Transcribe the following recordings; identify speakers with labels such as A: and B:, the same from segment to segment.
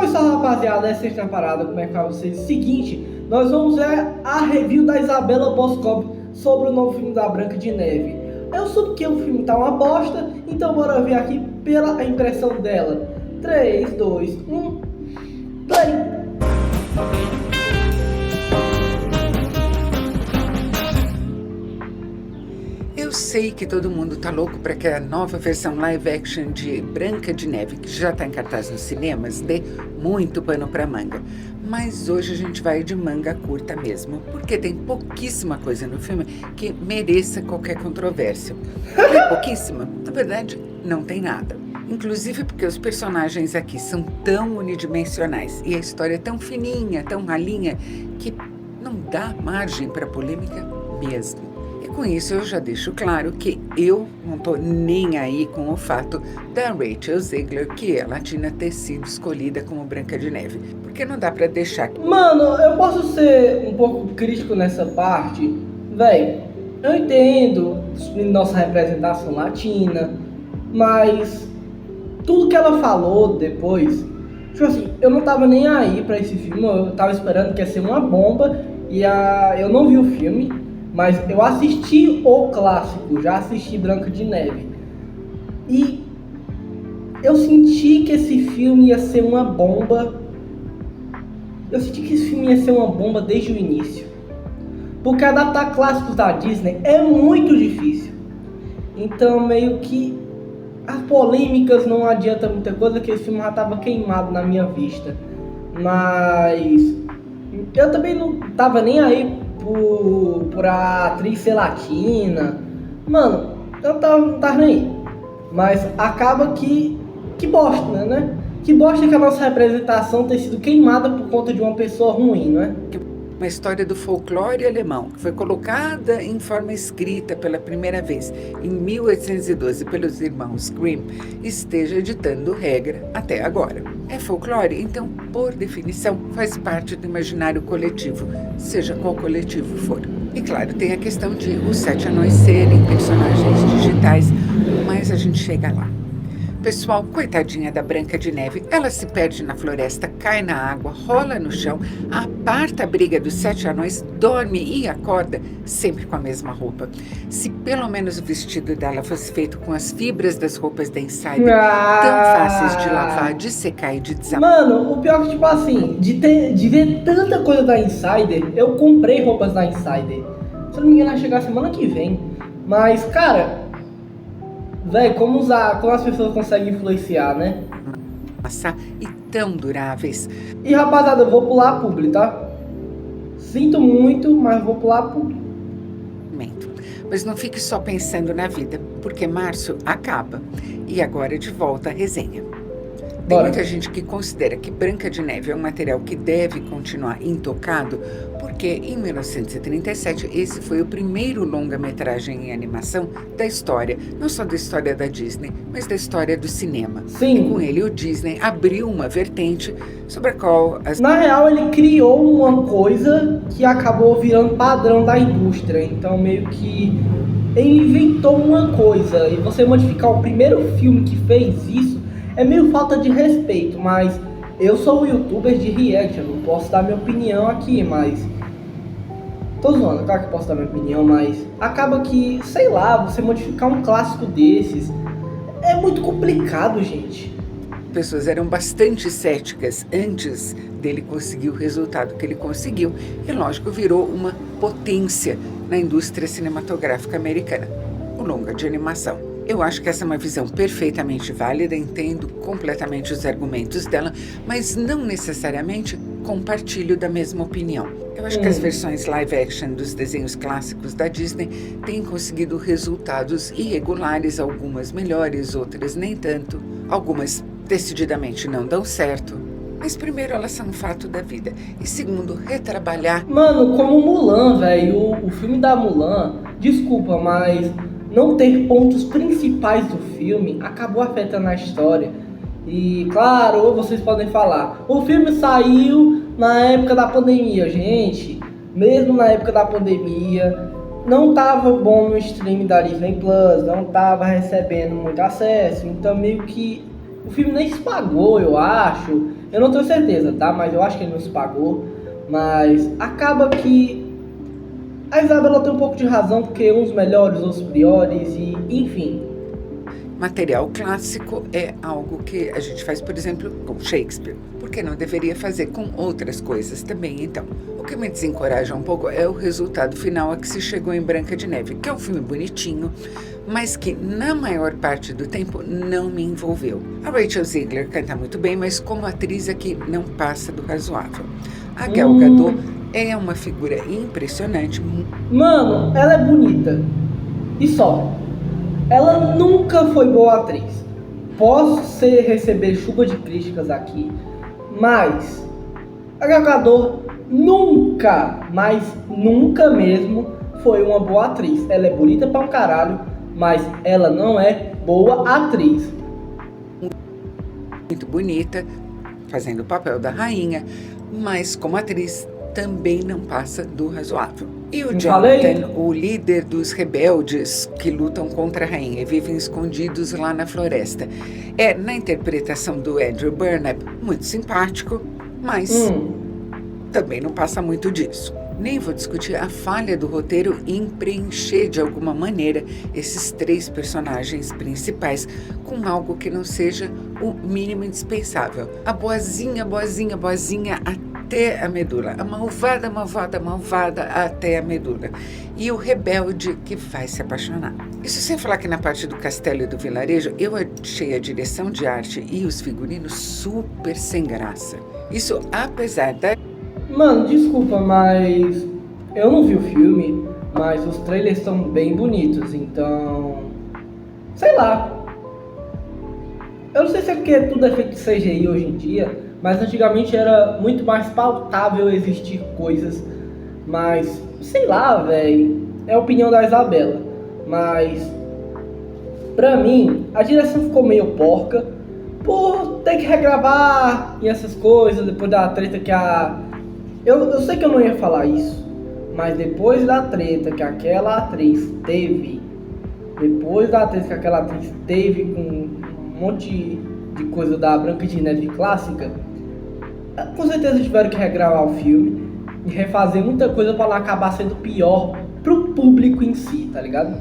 A: Salve, salve, rapaziada, é sexta parada, como é que vai vocês? Seguinte, nós vamos ver a review da Isabela Boscov sobre o novo filme da Branca de Neve. Eu soube que o filme tá uma bosta, então bora ver aqui pela impressão dela. 3, 2, 1, play!
B: Eu sei que todo mundo tá louco para que a nova versão live action de Branca de Neve, que já tá em cartaz nos cinemas, dê muito pano pra manga. Mas hoje a gente vai de manga curta mesmo, porque tem pouquíssima coisa no filme que mereça qualquer controvérsia. É pouquíssima? Na verdade, não tem nada. Inclusive porque os personagens aqui são tão unidimensionais e a história é tão fininha, tão ralinha, que não dá margem para polêmica mesmo. Com isso, eu já deixo claro que eu não tô nem aí com o fato da Rachel Zegler, que é latina, ter sido escolhida como Branca de Neve. Porque não dá pra deixar...
A: Mano, eu posso ser um pouco crítico nessa parte? Véi, eu entendo nossa representação latina, mas tudo que ela falou depois... Tipo assim, eu não tava nem aí pra esse filme, eu tava esperando que ia ser uma bomba e eu não vi o filme. Mas eu assisti o clássico, já assisti Branca de Neve. E eu senti que esse filme ia ser uma bomba. Eu senti que esse filme ia ser uma bomba desde o início. Porque adaptar clássicos da Disney é muito difícil. Então meio que as polêmicas não adiantam muita coisa, que esse filme já estava queimado na minha vista. Mas eu também não tava nem aí por a atriz ser latina. Mano, eu não tava nem aí. Mas acaba que bosta, né? Que bosta que a nossa representação ter sido queimada por conta de uma pessoa ruim, né?
B: Uma história do folclore alemão, que foi colocada em forma escrita pela primeira vez em 1812 pelos irmãos Grimm, esteja ditando regra até agora. É folclore, então, por definição, faz parte do imaginário coletivo, seja qual coletivo for. E claro, tem a questão de os 7 anões serem personagens digitais, mas a gente chega lá. Pessoal, coitadinha da Branca de Neve, ela se perde na floresta, cai na água, rola no chão, aparta a briga dos 7 anões, dorme e acorda sempre com a mesma roupa. Se pelo menos o vestido dela fosse feito com as fibras das roupas da Insider, tão fáceis de lavar, de secar e de desamar.
A: Mano, o pior é que, tipo assim, de ver tanta coisa da Insider, eu comprei roupas da Insider. Se eu não me engano, vai chegar semana que vem. Mas, cara... Véi, como as pessoas conseguem influenciar, né?
B: Passar e tão duráveis.
A: E rapaziada, eu vou pular a publi, tá? Sinto muito, mas vou pular a publi.
B: Mas não fique só pensando na vida, porque março acaba. E agora de volta a resenha. Tem muita gente que considera que Branca de Neve é um material que deve continuar intocado, porque em 1937 esse foi o primeiro longa-metragem em animação da história, não só da história da Disney, mas da história do cinema.
A: Sim.
B: E com ele o Disney abriu uma vertente sobre a qual...
A: Na real, ele criou uma coisa que acabou virando padrão da indústria, então meio que ele inventou uma coisa, e você modificar o primeiro filme que fez isso, é meio falta de respeito, mas eu sou um youtuber de reaction, não posso dar minha opinião aqui, mas... Tô zoando, claro que posso dar minha opinião, mas acaba que, sei lá, você modificar um clássico desses é muito complicado, gente.
B: Pessoas eram bastante céticas antes dele conseguir o resultado que ele conseguiu, e lógico, virou uma potência na indústria cinematográfica americana, o longa de animação. Eu acho que essa é uma visão perfeitamente válida, entendo completamente os argumentos dela, mas não necessariamente compartilho da mesma opinião. Eu acho que as versões live action dos desenhos clássicos da Disney têm conseguido resultados irregulares, algumas melhores, outras nem tanto, algumas decididamente não dão certo. Mas primeiro, elas são um fato da vida. E segundo, retrabalhar...
A: Mano, como Mulan, velho, o filme da Mulan, desculpa, mas... não ter pontos principais do filme acabou afetando a história. E claro, vocês podem falar, o filme saiu na época da pandemia, gente. Mesmo na época da pandemia, não tava bom no stream da Disney Plus, não tava recebendo muito acesso. Então meio que o filme nem se pagou, eu acho. Eu não tenho certeza, tá? Mas eu acho que ele nos pagou. Mas acaba que a Isabela tem um pouco de razão, porque uns melhores, outros piores, e enfim.
B: Material clássico é algo que a gente faz, por exemplo, com Shakespeare. Por que não deveria fazer com outras coisas também, então? O que me desencoraja um pouco é o resultado final a que se chegou em Branca de Neve, que é um filme bonitinho, mas que na maior parte do tempo não me envolveu. A Rachel Zegler canta muito bem, mas como atriz aqui não passa do razoável. A Gal Gadot é uma figura impressionante.
A: Mano, ela é bonita. E só. Ela nunca foi boa atriz. Receber chuva de críticas aqui, mas a Gal Gadot nunca, mas nunca mesmo foi uma boa atriz. Ela é bonita pra um caralho, mas ela não é boa atriz.
B: Muito bonita, fazendo o papel da rainha, mas como atriz também não passa do razoável. E o Jonathan, o líder dos rebeldes que lutam contra a rainha e vivem escondidos lá na floresta, é, na interpretação do Andrew Burnap, muito simpático, mas também não passa muito disso. Nem vou discutir a falha do roteiro em preencher de alguma maneira esses 3 personagens principais com algo que não seja o mínimo indispensável. A boazinha até a medula. A malvada até a medula. E o rebelde que vai se apaixonar. Isso sem falar que na parte do castelo e do vilarejo, eu achei a direção de arte e os figurinos super sem graça. Isso apesar da...
A: Mano, desculpa, mas eu não vi o filme, mas os trailers estão bem bonitos, então... sei lá. Eu não sei se é porque tudo é feito de CGI hoje em dia, mas antigamente era muito mais pautável existir coisas, mas sei lá, velho, é a opinião da Isabela, mas pra mim a direção ficou meio porca por ter que regravar e essas coisas, depois da treta que eu sei que eu não ia falar isso, mas depois da treta que aquela atriz teve, com um monte de coisa da Branca de Neve clássica, com certeza tiveram que regravar o filme e refazer muita coisa para não acabar sendo pior pro público em si, tá ligado?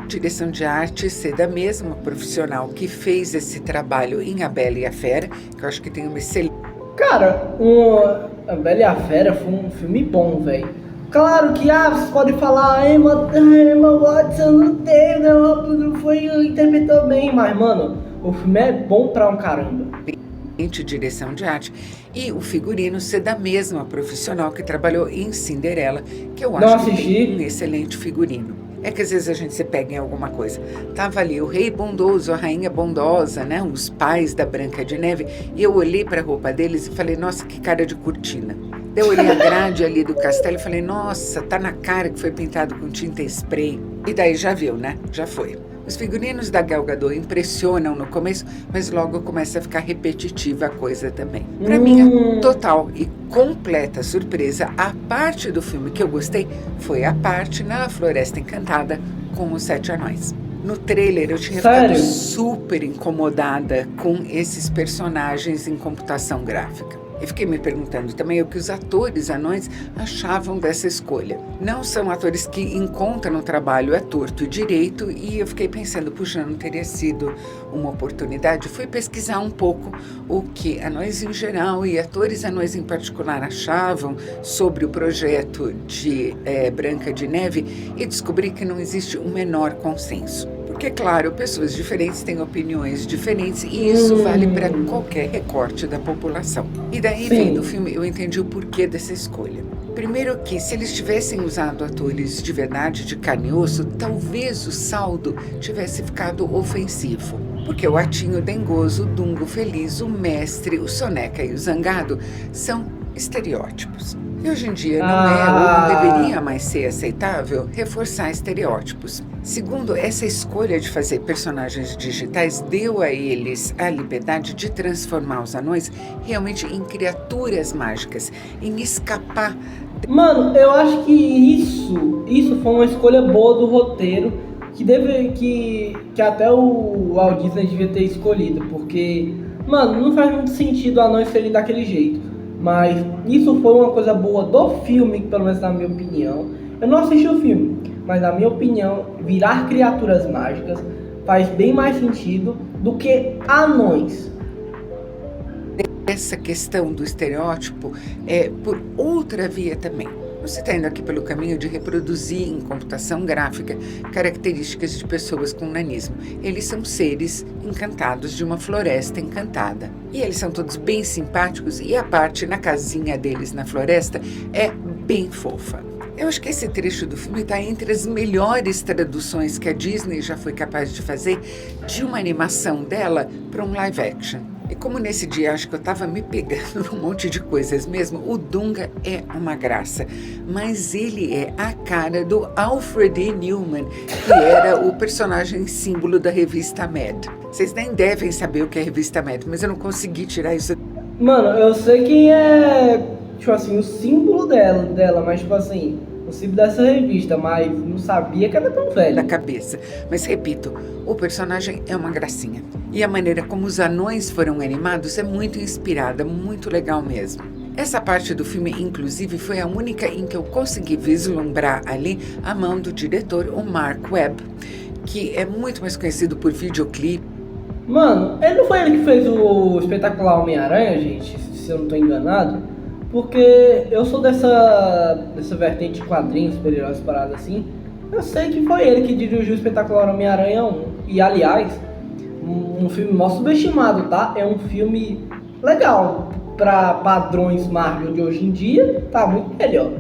B: Direção de arte ser da mesma profissional que fez esse trabalho em A Bela e a Fera, que eu acho que tem uma excelente...
A: Cara, A Bela e a Fera foi um filme bom, velho. Claro que, vocês podem falar, Emma Watson não foi, interpretou bem, mas, mano, o filme é bom pra um caramba.
B: Direção de arte e o figurino ser da mesma profissional que trabalhou em Cinderela, que eu acho que tem um excelente figurino. É que às vezes a gente se pega em alguma coisa. Tava ali o rei bondoso, a rainha bondosa, né? Os pais da Branca de Neve, e eu olhei para a roupa deles e falei, nossa, que cara de cortina. Eu olhei a grade ali do castelo e falei, nossa, tá na cara que foi pintado com tinta spray. E daí já viu, né? Já foi. Os figurinos da Gal Gadot impressionam no começo, mas logo começa a ficar repetitiva a coisa também. Para minha total e completa surpresa, a parte do filme que eu gostei foi a parte na Floresta Encantada com os 7 anões. No trailer eu tinha ficado super incomodada com esses personagens em computação gráfica. E fiquei me perguntando também o que os atores anões achavam dessa escolha. Não são atores que encontram o trabalho torto e direito, e eu fiquei pensando, puxa, não teria sido uma oportunidade? Fui pesquisar um pouco o que anões em geral e atores anões em particular achavam sobre o projeto de Branca de Neve e descobri que não existe o menor consenso. Porque, claro, pessoas diferentes têm opiniões diferentes e isso vale para qualquer recorte da população. E daí, vendo o filme, eu entendi o porquê dessa escolha. Primeiro que, se eles tivessem usado atores de verdade, de carne e osso, talvez o saldo tivesse ficado ofensivo. Porque o Atinho Dengoso, o Dungo Feliz, o Mestre, o Soneca e o Zangado são estereótipos. E hoje em dia não é ou não deveria mais ser aceitável reforçar estereótipos. Segundo, essa escolha de fazer personagens digitais deu a eles a liberdade de transformar os anões realmente em criaturas mágicas, em escapar.
A: Mano, eu acho que isso foi uma escolha boa do roteiro, que até o Walt Disney devia ter escolhido, porque Mano, não faz muito sentido anões serem daquele jeito. Mas isso foi uma coisa boa do filme, pelo menos na minha opinião. Eu não assisti o filme, mas na minha opinião, virar criaturas mágicas faz bem mais sentido do que anões.
B: Essa questão do estereótipo é por outra via também. Você está indo aqui pelo caminho de reproduzir em computação gráfica características de pessoas com nanismo. Eles são seres encantados de uma floresta encantada. E eles são todos bem simpáticos e a parte na casinha deles na floresta é bem fofa. Eu acho que esse trecho do filme está entre as melhores traduções que a Disney já foi capaz de fazer de uma animação dela para um live action. E como nesse dia acho que eu estava me pegando num monte de coisas mesmo, o Dunga é uma graça. Mas ele é a cara do Alfred E. Neuman, que era o personagem símbolo da revista Mad. Vocês nem devem saber o que é a revista Mad, mas eu não consegui tirar isso.
A: Mano, eu sei quem é, tipo assim, o símbolo dela, mas tipo assim, o símbolo dessa revista, mas não sabia que era tão
B: Da
A: velha.
B: cabeça. Mas repito, o personagem é uma gracinha. E a maneira como os anões foram animados é muito inspirada, muito legal mesmo. Essa parte do filme, inclusive, foi a única em que eu consegui vislumbrar ali a mão do diretor, o Mark Webb, que é muito mais conhecido por videoclipe.
A: Mano, ele não foi ele que fez o espetacular Homem-Aranha, gente, se eu não tô enganado? Porque eu sou dessa vertente de quadrinhos, super-heróis, paradas assim. Eu sei que foi ele que dirigiu o espetacular Homem-Aranha 1. E aliás, um filme mó subestimado, tá? É um filme legal. Pra padrões Marvel de hoje em dia, tá muito melhor.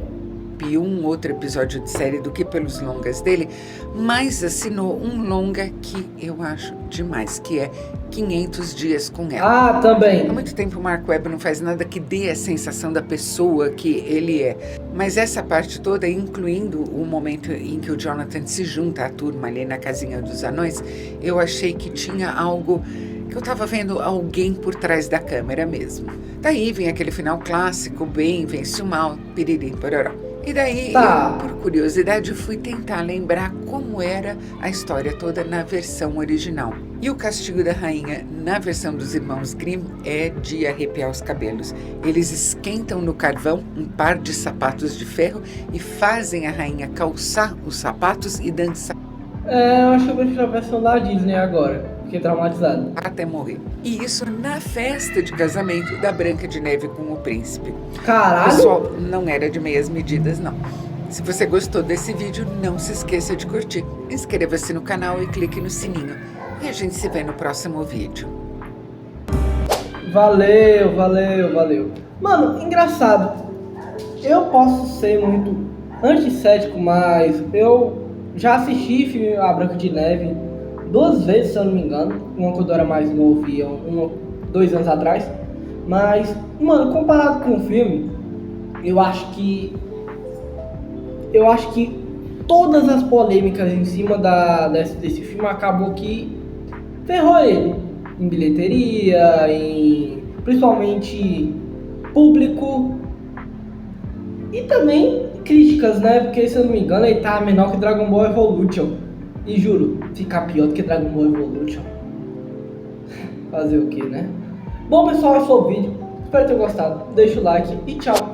B: E um outro episódio de série do que pelos longas dele, mas assinou um longa que eu acho demais, que é 500 Dias com Ela.
A: Ah, também.
B: Há muito tempo o Mark Webb não faz nada que dê a sensação da pessoa que ele é. Mas essa parte toda, incluindo o momento em que o Jonathan se junta à turma ali na casinha dos anões, eu achei que tinha algo que eu estava vendo alguém por trás da câmera mesmo. Daí vem aquele final clássico, bem, vence o mal, piriri, pororó. E daí,
A: Tá.
B: eu, por curiosidade, fui tentar lembrar como era a história toda na versão original. E o castigo da rainha na versão dos irmãos Grimm é de arrepiar os cabelos. Eles esquentam no carvão um par de sapatos de ferro e fazem a rainha calçar os sapatos e dançar
A: Eu acho que eu prefiro a versão da Disney agora. Fiquei traumatizado.
B: até morrer. E isso na festa de casamento da Branca de Neve com o príncipe. O
A: Caralho!
B: pessoal não era de meias medidas, não. Se você gostou desse vídeo, não se esqueça de curtir. Inscreva-se no canal e clique no sininho. E a gente se vê no próximo vídeo.
A: Valeu, valeu, valeu. Mano, engraçado. Eu posso ser muito antissético, mas eu já assisti filme A Branca de Neve 2 vezes, se eu não me engano. Uma quando eu era mais novo e 2 anos atrás. Mas, mano, comparado com o filme, eu acho que todas as polêmicas em cima desse filme acabou que ferrou ele. Em bilheteria, principalmente público e também críticas, né? Porque se eu não me engano ele tá menor que Dragon Ball Evolution. E juro, ficar pior do que Dragon Ball Evolution. Fazer o que, né? Bom pessoal, esse foi o vídeo. Espero ter gostado. Deixa o like e tchau.